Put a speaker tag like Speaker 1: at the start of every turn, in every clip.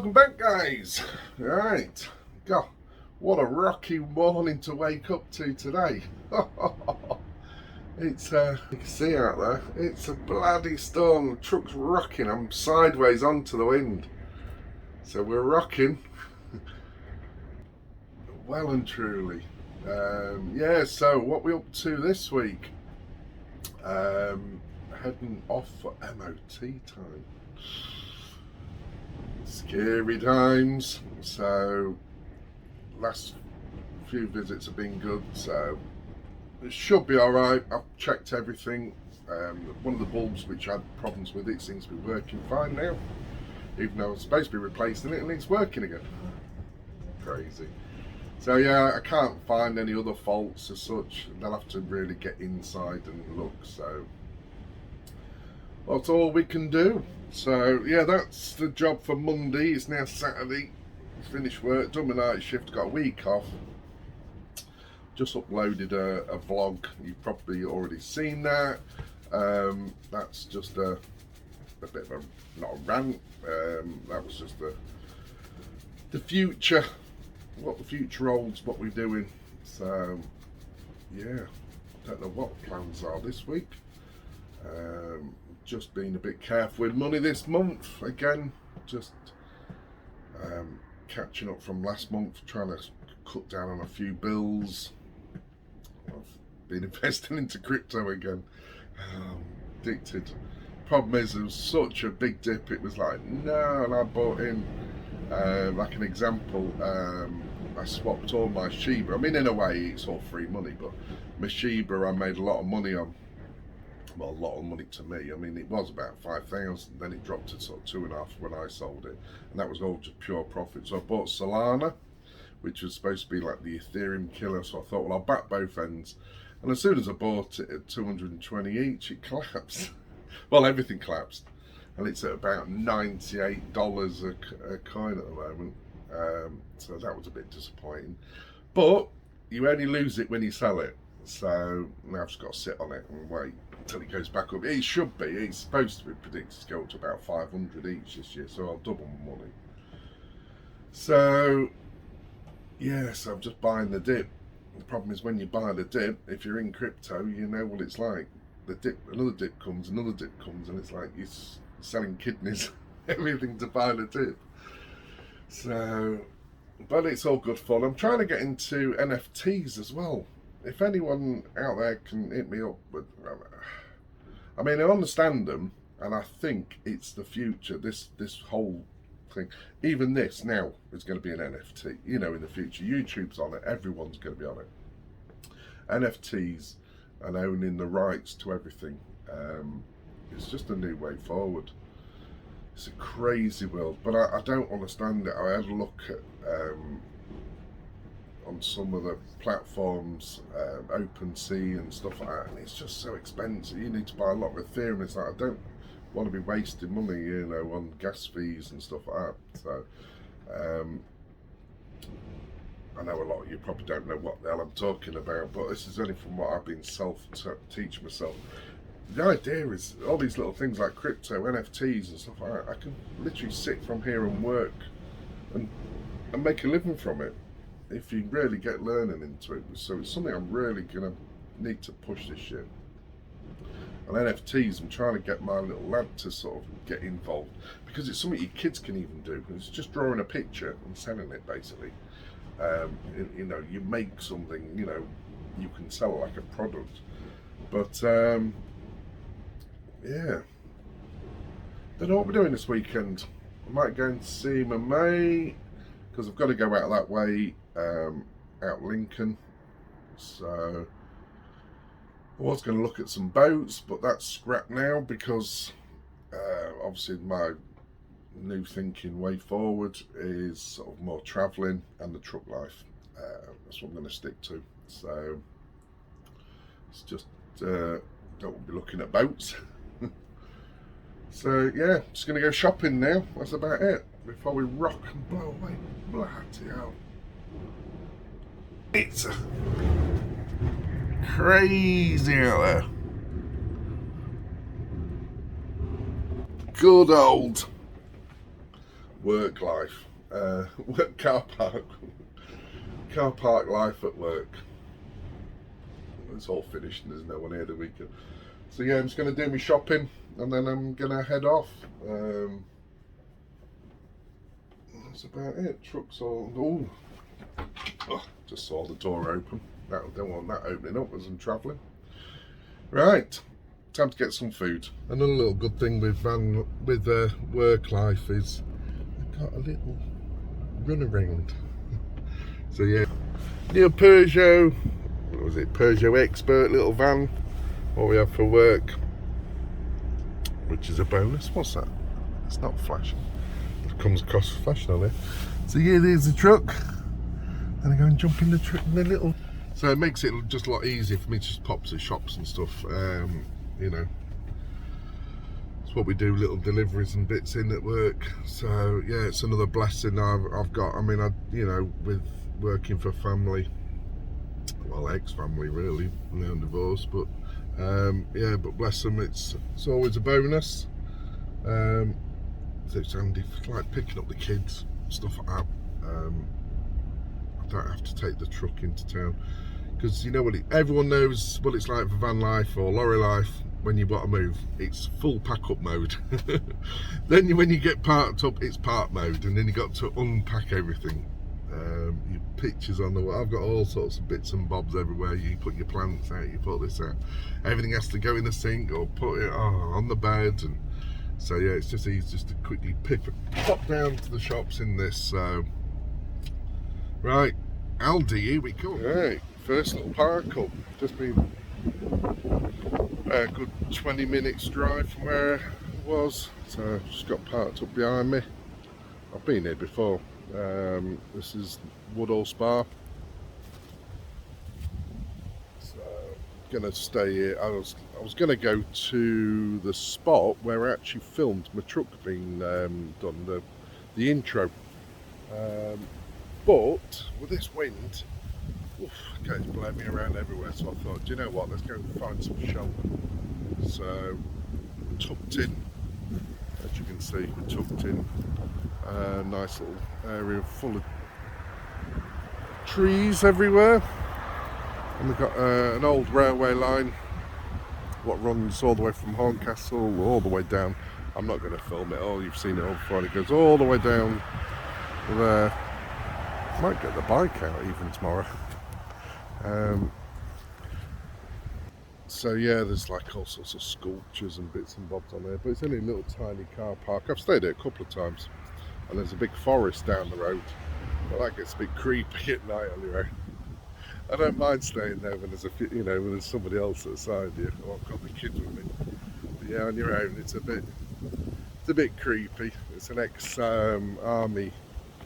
Speaker 1: welcome back, guys. Right, God, what a rocky morning to wake up to today. It's you can see out there, it's a bloody storm. The truck's rocking. I'm sideways onto the wind, so we're rocking well and truly. Yeah, so what we up to this week? Heading off for MOT time. Scary times. So last few visits have been good, so it should be all right. I've checked everything. One of the bulbs which I had problems with, it seems to be working fine now, even though I was supposed to be replacing it and it's working again. Crazy. So yeah, I can't find any other faults as such. They'll have to really get inside and look, so that's all we can do. So yeah, that's the job for Monday. It's now Saturday. Finished work, done my night shift, got a week off. Just uploaded a vlog. You've probably already seen that. That's just a bit of a, not a rant. That was just the future, what the future holds, what we're doing. So yeah, don't know what plans are this week. Just being a bit careful with money this month again, just catching up from last month, trying to cut down on a few bills. I've been investing into crypto again. Addicted. Problem is, there was such a big dip, it was like no, and I bought in like an example, I swapped all my Shiba. I mean, in a way it's all free money, but my Shiba I made a lot of money on. Well, a lot of money to me. I mean, it was about 5,000, then it dropped to sort of 2.5 when I sold it, and that was all just pure profit. So I bought Solana, which was supposed to be like the Ethereum killer, so I thought, well, I'll back both ends. And as soon as I bought it at 220 each, it collapsed. Well, everything collapsed, and it's at about $98 a coin at the moment. So that was a bit disappointing, but you only lose it when you sell it. So now I've just got to sit on it and wait until it goes back up. It should be, it's supposed to be predicted to go up to about 500 each this year, so I'll double my money. So yes, I'm just buying the dip. The problem is when you buy the dip, if you're in crypto, you know what it's like. The dip, another dip comes, and it's like you're selling kidneys, everything to buy the dip. So, but it's all good fun. I'm trying to get into NFTs as well. If anyone out there can hit me up with, I mean, I understand them, and I think it's the future. This whole thing, even this now is going to be an NFT. You know, in the future, YouTube's on it. Everyone's going to be on it. NFTs and owning the rights to everything. It's just a new way forward. It's a crazy world, but I don't understand it. I had a look at on some of the platforms, OpenSea and stuff like that, and it's just so expensive. You need to buy a lot of Ethereum. It's like, I don't want to be wasting money, you know, on gas fees and stuff like that. So I know a lot of you probably don't know what the hell I'm talking about, but this is only from what I've been self-teaching myself. The idea is all these little things like crypto, NFTs and stuff like that, I can literally sit from here and work and make a living from it if you really get learning into it. So it's something I'm really gonna need to push this year. And NFTs, I'm trying to get my little lad to sort of get involved, because it's something your kids can even do. It's just drawing a picture and selling it, basically. You know, you make something, you know, you can sell it like a product. But yeah, don't know what we're doing this weekend. I might go and see my mate, because I've got to go out that way, out Lincoln. So I was going to look at some boats, but that's scrapped now, because obviously my new thinking way forward is sort of more travelling and the truck life. That's what I'm going to stick to. So it's just don't want to be looking at boats. So yeah, just going to go shopping now. That's about it before we rock and blow away. Bloody hell. It's crazy out there. Good old work life, car park life at work. It's all finished and there's no one here the weekend. So yeah, I'm just going to do my shopping and then I'm going to head off. That's about it. Truck's all... Oh, just saw the door open. Don't want that opening up as I'm travelling. Right, time to get some food. Another little good thing with work life is I've got a little run around. So yeah, new Peugeot, what was it, Peugeot Expert little van, what we have for work, which is a bonus. What's that? It's not flashing. It comes across flashing on it. So yeah, there's the truck. And I go and jump in the truck in the little... So it makes it just a lot easier for me to just pop to shops and stuff. You know, it's what we do, little deliveries and bits in at work. So yeah, it's another blessing I've got. I mean, you know, with working for family, well, ex-family really, now divorced, but yeah, but bless them, it's always a bonus. It's handy, like picking up the kids, stuff like that. I don't have to take the truck into town, because you know what, everyone knows what it's like for van life or lorry life. When you want to move, it's full pack up mode. Then when you get parked up, it's park mode, and then you got to unpack everything. Your pictures on the wall. I've got all sorts of bits and bobs everywhere. You put your plants out, you put this out, everything has to go in the sink or put it on the bed. And so yeah, it's just easy just to quickly pop down to the shops in this. So right, Aldi, here we come. Right, first little park up. Just been a good 20 minutes drive from where I was. So just got parked up behind me. I've been here before. This is Woodall Spa. So gonna stay here. I was gonna go to the spot where I actually filmed my truck being done, the intro. But with this wind, okay, it's blowing me around everywhere, so I thought, do you know what, let's go and find some shelter. So we're tucked in, as you can see, we're tucked in a nice little area full of trees everywhere, and we've got an old railway line what runs all the way from Horncastle all the way down. I'm not going to film it all, you've seen it all before. It goes all the way down there. Might get the bike out even tomorrow. So yeah, there's like all sorts of sculptures and bits and bobs on there, but it's only a little tiny car park. I've stayed there a couple of times, and there's a big forest down the road, but that gets a bit creepy at night on your own. I don't mind staying there when there's when there's somebody else at the side of you. Oh, I've got the kids with me. But yeah, on your own, it's a bit creepy. It's an ex-army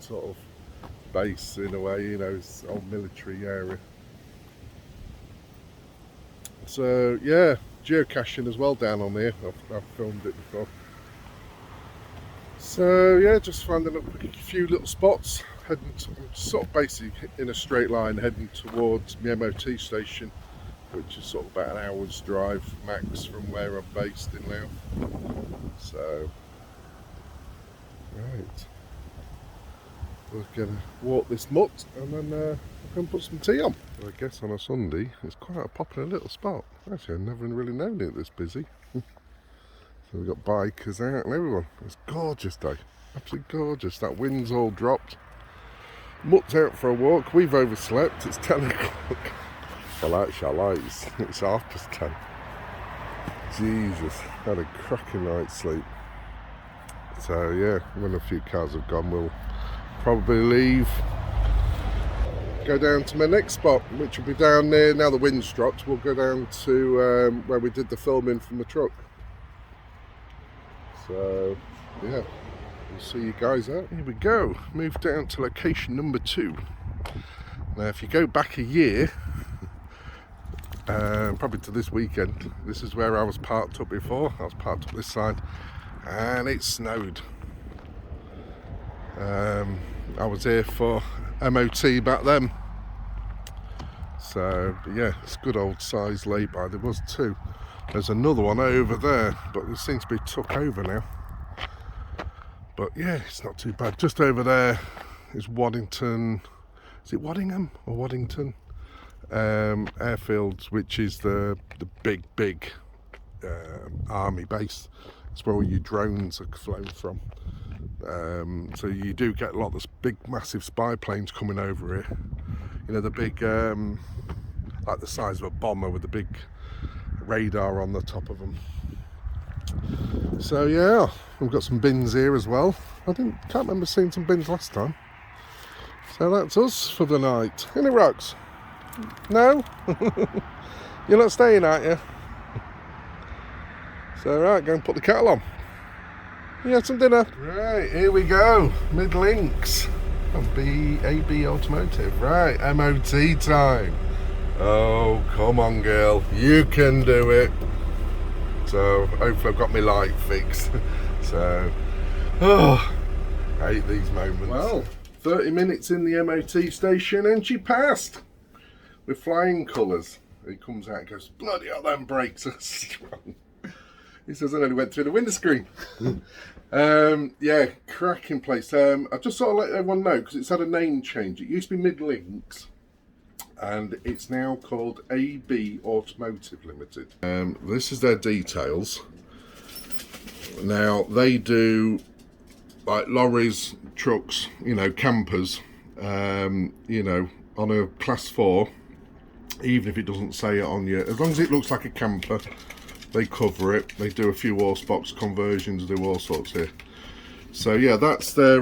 Speaker 1: sort of base in a way, you know, it's old military area. So yeah, geocaching as well down on there. I've filmed it before. So yeah, just finding a few little spots, heading to, sort of basically in a straight line heading towards the MOT station, which is sort of about an hour's drive max from where I'm based in Louth. So right, we're gonna walk this mutt and then we're gonna put some tea on. I guess on a Sunday it's quite a popular little spot. Actually, I've never really known it this busy. So we've got bikers out and everyone. It's a gorgeous day, absolutely gorgeous. That wind's all dropped. Mutt's out for a walk. We've overslept. It's 10 o'clock. Well, actually, it's 10:30. Jesus, had a cracking night's sleep. So yeah, when a few cars have gone, we'll probably leave, go down to my next spot, which will be down there. Now the wind's dropped, we'll go down to where we did the filming from the truck. So yeah, we'll see you guys out. Here we go, move down to location number 2. Now if you go back a year, probably to this weekend, this is where I was parked up before. I was parked up this side and it snowed. I was here for MOT back then. So but yeah, it's good old size lay-by. There was 2. There's another one over there, but it seems to be took over now. But yeah, it's not too bad. Just over there is Waddington. Is it Waddingham or Waddington? Airfield, which is the big army base. It's where all your drones are flown from. So you do get a lot of big massive spy planes coming over here. You know, the big like the size of a bomber with the big radar on the top of them. So yeah, we've got some bins here as well. Can't remember seeing some bins last time. So that's us for the night. Any rocks? No? You're not staying, aren't you? So right, go and put the kettle on. You had some dinner? Right, here we go. Mid-links of AB Automotive. Right, MOT time. Oh, come on, girl. You can do it. So hopefully I've got my light fixed. So, oh, I hate these moments. Well, 30 minutes in the MOT station and she passed with flying colours. He comes out and goes, bloody hell, them brakes are strong. He says, I only went through the windscreen. Yeah, cracking place. I just sort of let everyone know because it's had a name change. It used to be Mid-Links and it's now called AB Automotive Limited. This is their details. Now, they do like lorries, trucks, you know, campers, you know, on a class 4, even if it doesn't say it on you, as long as it looks like a camper, they cover it. They do a few horse box conversions, do all sorts here. So yeah, that's their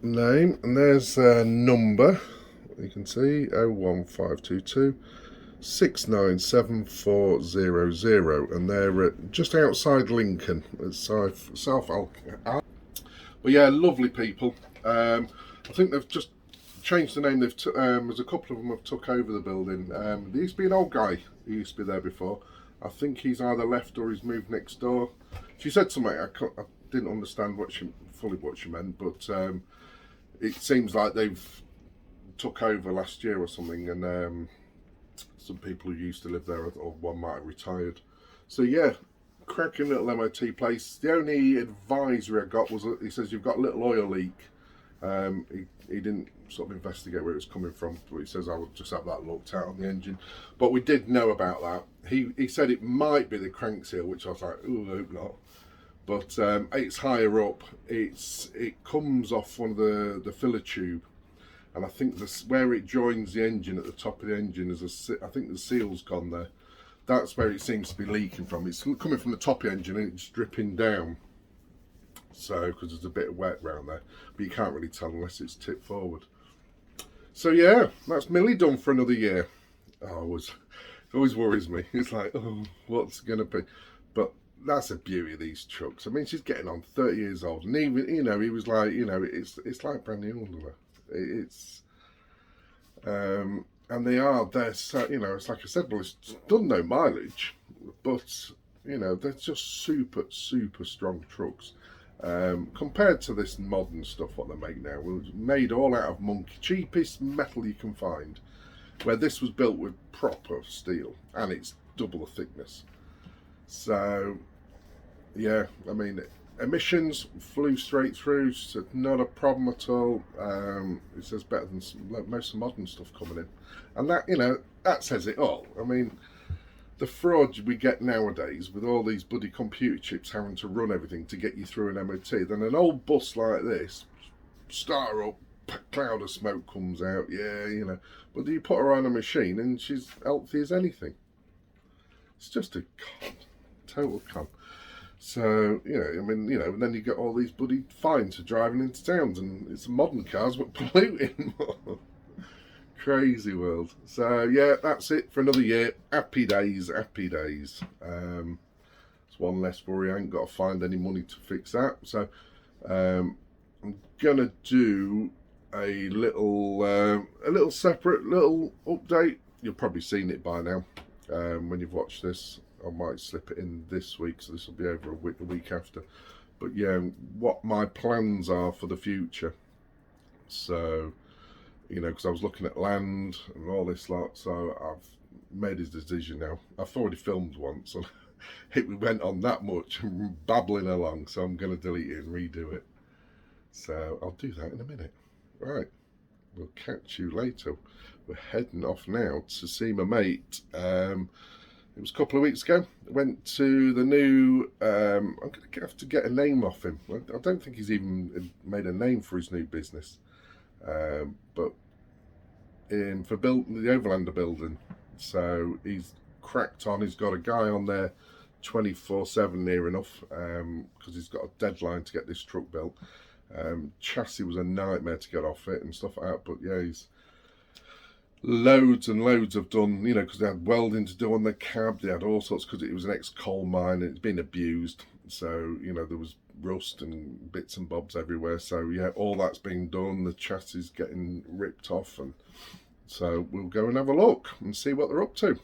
Speaker 1: name, and there's their number. You can see 01522 697400, and they're just outside Lincoln. It's South Alcalá. But yeah, lovely people. I think they've just changed the name. There's a couple of them have took over the building. There used to be an old guy who used to be there before. I think he's either left or he's moved next door. She said something, I didn't understand fully what she meant, but it seems like they've took over last year or something, and some people who used to live there, or one might have retired. So yeah, cracking little MOT place. The only advisory I got was that he says you've got a little oil leak. He didn't sort of investigate where it was coming from, but he says I will just have that looked at on the engine. But we did know about that. He said it might be the crank seal, which I was like, ooh, I hope not. But it's higher up. It comes off one of the filler tube, and I think where it joins the engine at the top of the engine is I think the seal's gone there. That's where it seems to be leaking from. It's coming from the top of the engine and it's dripping down. So, because there's a bit of wet around there, but you can't really tell unless it's tipped forward. So yeah, that's Millie done for another year. Oh, it always worries me. It's like, oh, what's gonna be? But that's the beauty of these trucks. I mean, she's getting on 30 years old, and even, you know, he was like, you know, it's like brand new under her. It's and they're so, you know, it's like I said, well, it's done no mileage, but you know, they're just super strong trucks. Compared to this modern stuff what they make now, was made all out of monkey, cheapest metal you can find, where this was built with proper steel and it's double the thickness. So yeah, I mean, emissions flew straight through, so not a problem at all. It says better than most of the modern stuff coming in, and that, you know, that says it all. I mean, the fraud we get nowadays with all these bloody computer chips having to run everything to get you through an MOT, then an old bus like this, start her up, cloud of smoke comes out, yeah, you know, but you put her on a machine and she's healthy as anything. It's just a con, total con. So, you know, I mean, you know, and then you get all these bloody fines for driving into towns, and it's modern cars but polluting more. Crazy world. So yeah, that's it for another year. Happy days, happy days. It's one less worry. I ain't got to find any money to fix that. So I'm gonna do a little separate little update. You've probably seen it by now when you've watched this. I might slip it in this week, so this will be over a week after. But yeah, what my plans are for the future. So, you know, because I was looking at land and all this lot, so I've made his decision now. I've already filmed once, and it went on that much, babbling along, so I'm going to delete it and redo it. So I'll do that in a minute. Right, we'll catch you later. We're heading off now to see my mate. It was a couple of weeks ago. I went to the new, I'm going to have to get a name off him. I don't think he's even made a name for his new business. But for building the Overlander building. So he's cracked on. He's got a guy on there 24/7 near enough, because he's got a deadline to get this truck built. Chassis was a nightmare to get off it and stuff like that, but yeah, he's loads and loads have done, you know, because they had welding to do on the cab, they had all sorts, because it was an ex-coal mine and it's been abused, so, you know, there was rust and bits and bobs everywhere. So yeah, all that's been done, the chassis is getting ripped off, and so we'll go and have a look and see what they're up to.